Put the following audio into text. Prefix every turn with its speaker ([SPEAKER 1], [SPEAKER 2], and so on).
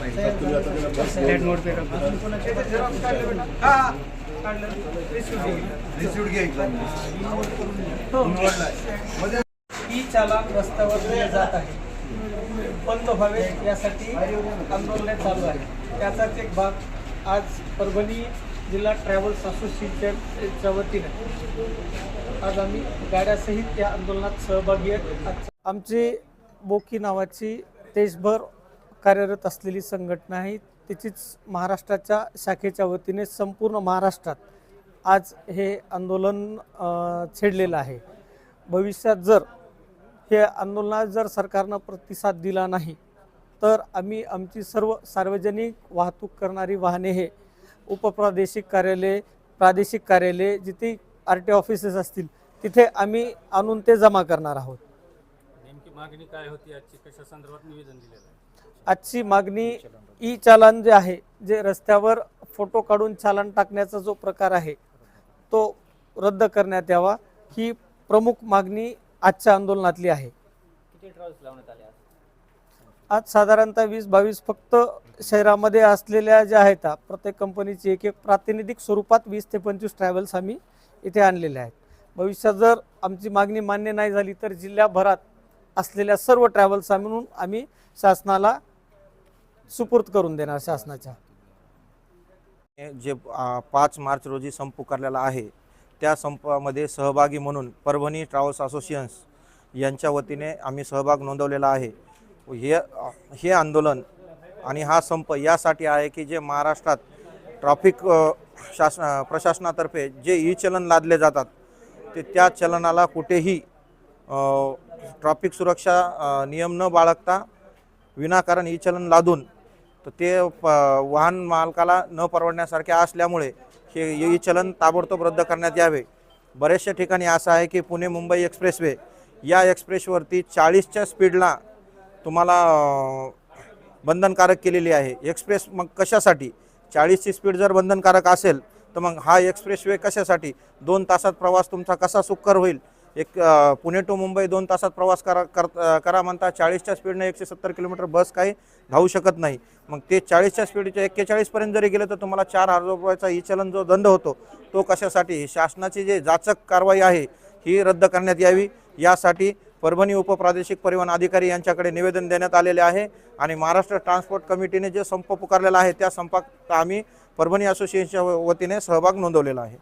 [SPEAKER 1] E चालान रस्त्यावर दिले जात आहे, बंद व्हावे यासाठी आंदोलन चालू आहे। त्याचाच एक भाग आज परभणी जिल्हा ट्रॅव्हल्स असोसिएशनच्या वतीने आज आम्ही गाड्यासहित या आंदोलनात सहभागी आहेत। आमची बोकी नावाची देशभर कार्यरत असलेली संघटना आहे, त्याचीच महाराष्ट्राच्या शाखेच्या वतीने संपूर्ण महाराष्ट्रात आज हे आंदोलन छेडलेलं आहे। भविष्यात जर हे आंदोलनात जर सरकारनं प्रतिसाद दिला नाही तर आम्ही आमची सर्व सार्वजनिक वाहतूक करणारी वाहने हे उपप्रादेशिक कार्यालय, प्रादेशिक कार्यालय, जिथे RTO ऑफिसेस असतील तिथे आम्ही आणून ते जमा करणार आहोत।
[SPEAKER 2] नेमकी मागणी काय होती आजची, कशा संदर्भात निवेदन दिलेलं आहे?
[SPEAKER 1] आजची मागणी ई चालान जे आहे, जे रस्त्यावर फोटो काढून चालान टाकण्याचा जो प्रकार आहे तो रद्द करण्यात यावा, ही प्रमुख मागणी आजच्या आंदोलनातली आहे।
[SPEAKER 2] किती ट्रॅव्हल्स लावण्यात आले
[SPEAKER 1] आज साधारणतः 20-22 फक्त शहरामध्ये असलेल्या ज्या आहेत प्रत्येक कंपनीची एक प्रातिनिधिक स्वरूपात 20 ते 25 ट्रॅव्हल्स आम्ही इथे आणलेले आहेत। भविष्यात जर आमची मागणी मान्य नाही झाली तर जिल्ह्याभरात असलेल्या सर्व ट्रॅव्हल्स म्हणून आम्ही शासनाला सुपूर्द करून देणार। शासनाच्या
[SPEAKER 3] जे 5 मार्च रोजी संप पुकारलेला आहे त्या संपामध्ये सहभागी म्हणून परभणी ट्रॅव्हल्स असोसिएशन्स यांच्या वतीने आम्ही सहभाग नोंदवलेला आहे। हे आंदोलन आणि हा संप यासाठी आहे की जे महाराष्ट्रात ट्रॅफिक प्रशासनातर्फे जे ई चलन लादले जातात ते त्या चलनाला कुठेही ट्रॅफिक सुरक्षा नियम न बाळगता विनाकारण ई चलन लादून तर ते वाहन मालकाला न परवडण्यासारखे असल्यामुळे हे ई चलन ताबडतोब रद्द करण्यात यावे। बरेचशा ठिकाणी असं आहे की पुणे मुंबई एक्सप्रेसवे या एक्सप्रेसवरती 40च्या स्पीडला तुम्हाला बंधनकारक केलेली आहे एक्सप्रेस। मग कशासाठी 40ची स्पीड जर बंधनकारक असेल तर मग हा एक्सप्रेसवे कशासाठी? 2 तासात प्रवास तुमचा कसा सुकर होईल? एक पुणे टू मुंबई 2 तासात प्रवास करा म्हणता 40च्या स्पीडने 170 किलोमीटर बस काही धावू शकत नाही। मग ते 40च्या स्पीडच्या 41 पर्यंत जरी गेलं तर तुम्हाला 4,000 रुपयाचा ई चलन जो दंड होतो तो कशासाठी? शासनाची जे जाचक कारवाई आहे ही रद्द करण्यात यावी यासाठी परभणी उपप्रादेशिक परिवहन अधिकारी यांच्याकडे निवेदन देण्यात आलेले आहे। आणि महाराष्ट्र ट्रान्सपोर्ट कमिटीने जे संप पुकारलेला आहे त्या संपात आम्ही परभणी असोसिएशनच्या वतीने सहभाग नोंदवलेला आहे।